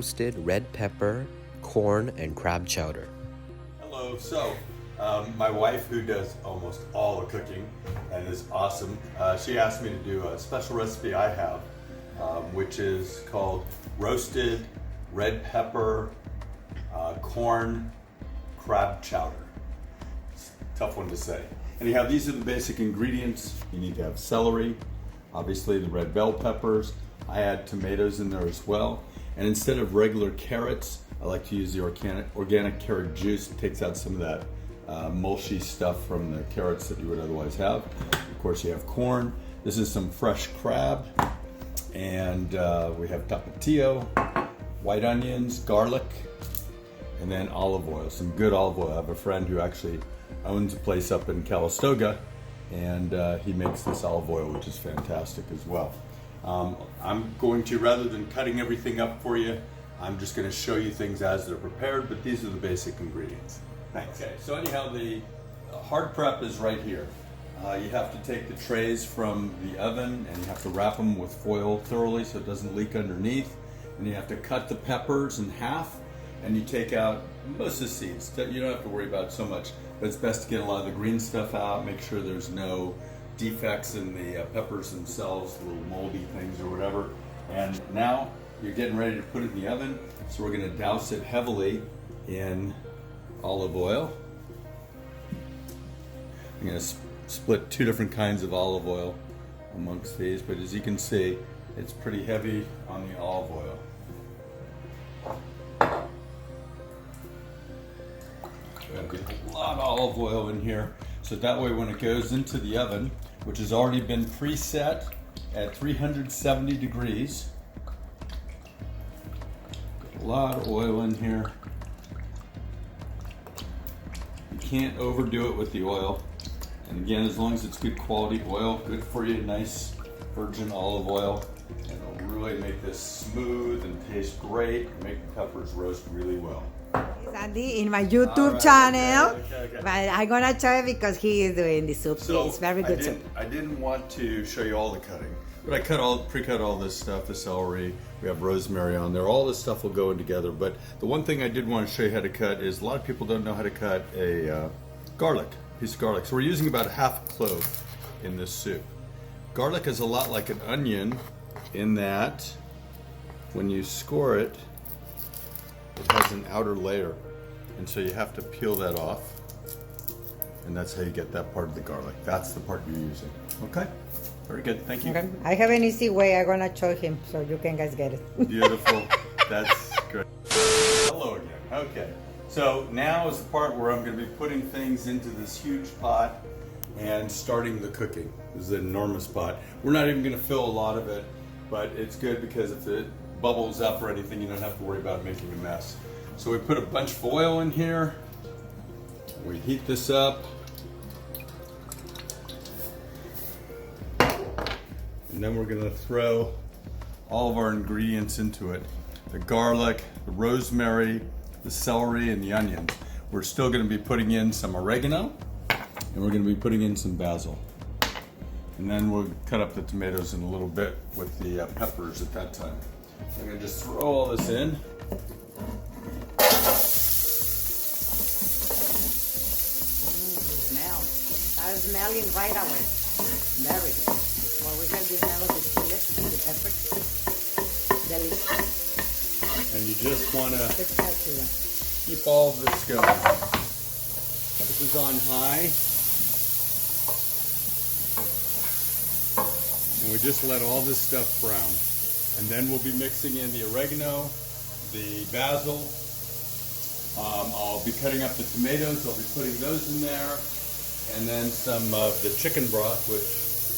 roasted red pepper, corn, and crab chowder. Hello. So, my wife, who does almost all the cooking and is awesome, she asked me to do a special recipe I have, which is called roasted red pepper, corn, crab chowder. It's a tough one to say. Anyhow, these are the basic ingredients. You need to have celery, obviously the red bell peppers. I add tomatoes in there as well. And instead of regular carrots, I like to use the organic carrot juice. It takes out some of that mushy stuff from the carrots that you would otherwise have. Of course, you have corn. This is some fresh crab. And we have tapatio, white onions, garlic, and then olive oil, some good olive oil. I have a friend who actually owns a place up in Calistoga, and he makes this olive oil, which is fantastic as well. I'm going to, rather than cutting everything up for you, I'm just going to show you things as they're prepared, but these are the basic ingredients. Thanks. Okay, so anyhow, the hard prep is right here. You have to take the trays from the oven and you have to wrap them with foil thoroughly so it doesn't leak underneath. And you have to cut the peppers in half, and you take out most of the seeds. You don't have to worry about it so much, but it's best to get a lot of the green stuff out, make sure there's no defects in the peppers themselves, little moldy things or whatever. And now you're getting ready to put it in the oven, so we're going to douse it heavily in olive oil. I'm going to split two different kinds of olive oil amongst these, but as you can see, it's pretty heavy on the olive oil. Get a lot of olive oil in here, so that way when it goes into the oven, which has already been preset at 370 degrees, a lot of oil in here. You can't overdo it with the oil, and again, as long as it's good quality oil, good for you, nice virgin olive oil, and it'll really make this smooth and taste great and make the peppers roast really well. Andy in my YouTube channel, Okay. but I'm gonna try it because he is doing the soup. So It's very good soup. I didn't want to show you all the cutting, but I pre-cut all this stuff, the celery, we have rosemary on there, all this stuff will go in together. But the one thing I did want to show you how to cut is a lot of people don't know how to cut a piece of garlic. So we're using about a half clove in this soup. Garlic is a lot like an onion in that when you score it, it has an outer layer, and so you have to peel that off, and that's how you get that part of the garlic. That's the part you're using. Okay? Very good. Thank you. Okay. I have an easy way. I'm gonna show him so you can guys get it. Beautiful. That's great. Hello again. Okay. So now is the part where I'm going to be putting things into this huge pot and starting the cooking. This is an enormous pot. We're not even going to fill a lot of it, but it's good because if it bubbles up or anything, you don't have to worry about making a mess. So we put a bunch of oil in here. We heat this up. And then we're going to throw all of our ingredients into it. The garlic, the rosemary, the celery, and the onions. We're still going to be putting in some oregano, and we're going to be putting in some basil. And then we'll cut up the tomatoes in a little bit with the peppers at that time. I'm going to just throw all this in. Start smelling right away. Very good. Well, we have the smell of the chili, the pepper. Delicious. And you just want to Spectacular. keep all of this going. This is on high. And we just let all this stuff brown. And then we'll be mixing in the oregano, the basil. I'll be cutting up the tomatoes. I'll be putting those in there. And then some of the chicken broth, which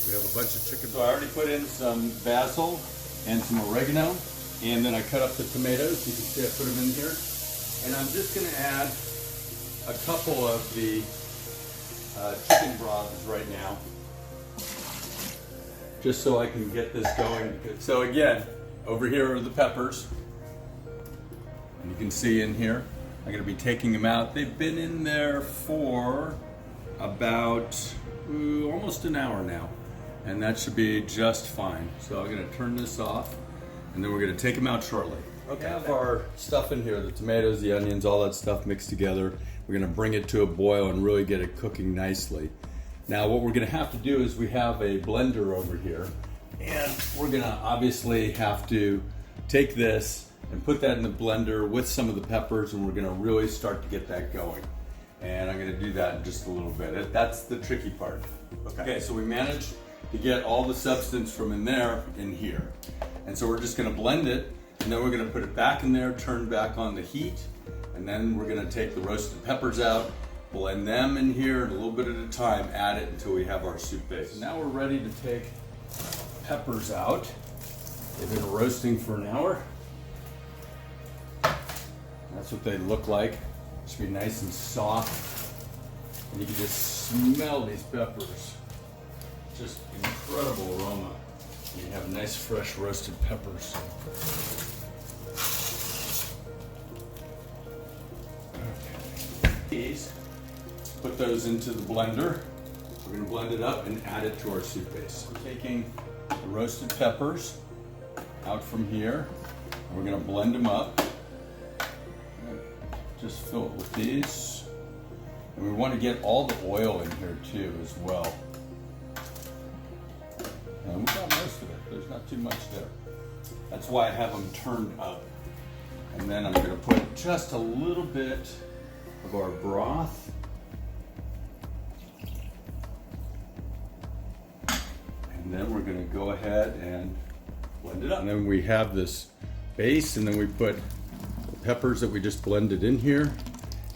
we have a bunch of chicken broth. So I already put in some basil and some oregano. And then I cut up the tomatoes. You can see I put them in here. And I'm just going to add a couple of the chicken broths right now, just so I can get this going. So again, over here are the peppers. And you can see in here, I'm going to be taking them out. They've been in there for about almost an hour now. And that should be just fine. So I'm going to turn this off, and then we're going to take them out shortly. Okay. We have our stuff in here, the tomatoes, the onions, all that stuff mixed together. We're gonna bring it to a boil and really get it cooking nicely. Now what we're gonna have to do is we have a blender over here, and we're gonna obviously have to take this and put that in the blender with some of the peppers, and we're gonna really start to get that going. And I'm gonna do that in just a little bit. That's the tricky part. Okay, so we managed to get all the substance from in there in here. And so we're just gonna blend it, and then we're gonna put it back in there, turn back on the heat, and then we're gonna take the roasted peppers out, blend them in here, and a little bit at a time, add it until we have our soup base. So now we're ready to take peppers out. They've been roasting for an hour. That's what they look like. Should be nice and soft. And you can just smell these peppers. Just incredible aroma. You have nice fresh roasted peppers. Okay. These, put those into the blender. We're gonna blend it up and add it to our soup base. We're taking the roasted peppers out from here, and we're gonna blend them up. Just fill it with these. And we want to get all the oil in here too as well. And we got most of it. There's not too much there. That's why I have them turned up. And then I'm going to put just a little bit of our broth. And then we're going to go ahead and blend it up. And then we have this base, and then we put peppers that we just blended in here.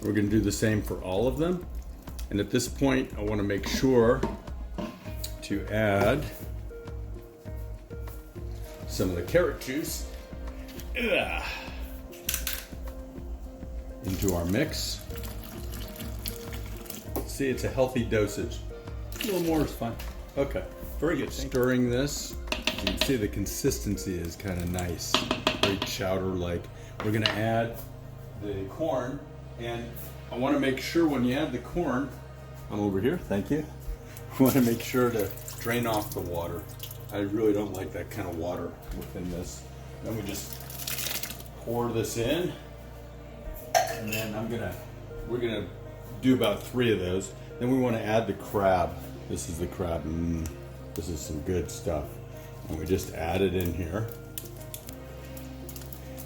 We're going to do the same for all of them. And at this point, I want to make sure to add some of the carrot juice into our mix. See, it's a healthy dosage. A little more is fine. Okay, very good. Stirring this, you can see the consistency is kind of nice, very chowder-like. We're gonna add the corn, and I wanna make sure when you add the corn, I'm over here, thank you. I wanna make sure to drain off the water. I really don't like that kind of water within this. Then we just pour this in, and then we're gonna do about 3 of those. Then we wanna add the crab. This is the crab, this is some good stuff. And we just add it in here.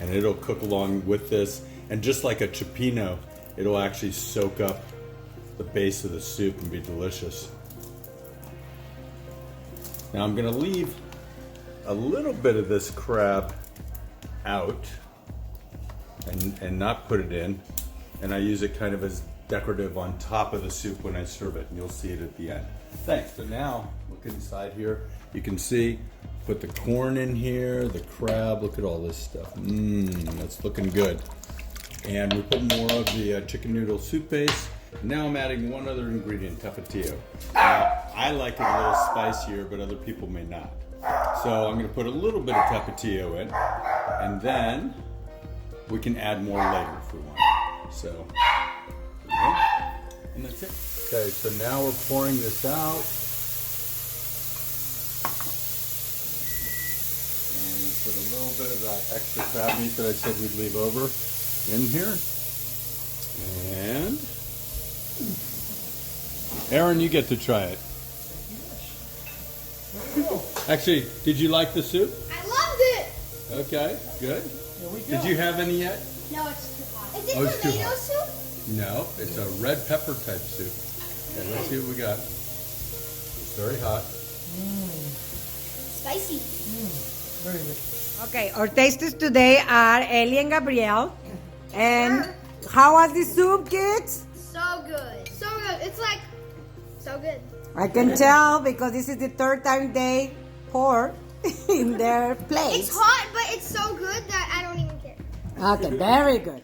And it'll cook along with this. And just like a cioppino, it'll actually soak up the base of the soup and be delicious. Now I'm gonna leave a little bit of this crab out and not put it in. And I use it kind of as decorative on top of the soup when I serve it. And you'll see it at the end. Thanks. So now, look inside here. You can see, put the corn in here, the crab, look at all this stuff. That's looking good. And we put more of the chicken noodle soup base. Now I'm adding one other ingredient, tapatio. I like it a little spicier, but other people may not. So I'm gonna put a little bit of tapatio in, and then we can add more later if we want. So, and that's it. Okay, so now we're pouring this out. Put a little bit of that extra crab meat that I said we'd leave over in here. And Aaron, you get to try it. Actually, did you like the soup? I loved it! Okay, good. Did you have any yet? No, it's too hot. Is Oh, it it's too tomato hot. soup? No, it's a red pepper type soup. Okay, let's see what we got. It's very hot. Spicy. Very good. Okay, our tasters today are Ellie and Gabrielle. And how was the soup, kids? So good. So good. It's like, so good. I can tell because this is the 3rd time they pour in their plates. It's hot, but it's so good that I don't even care. Okay, very good.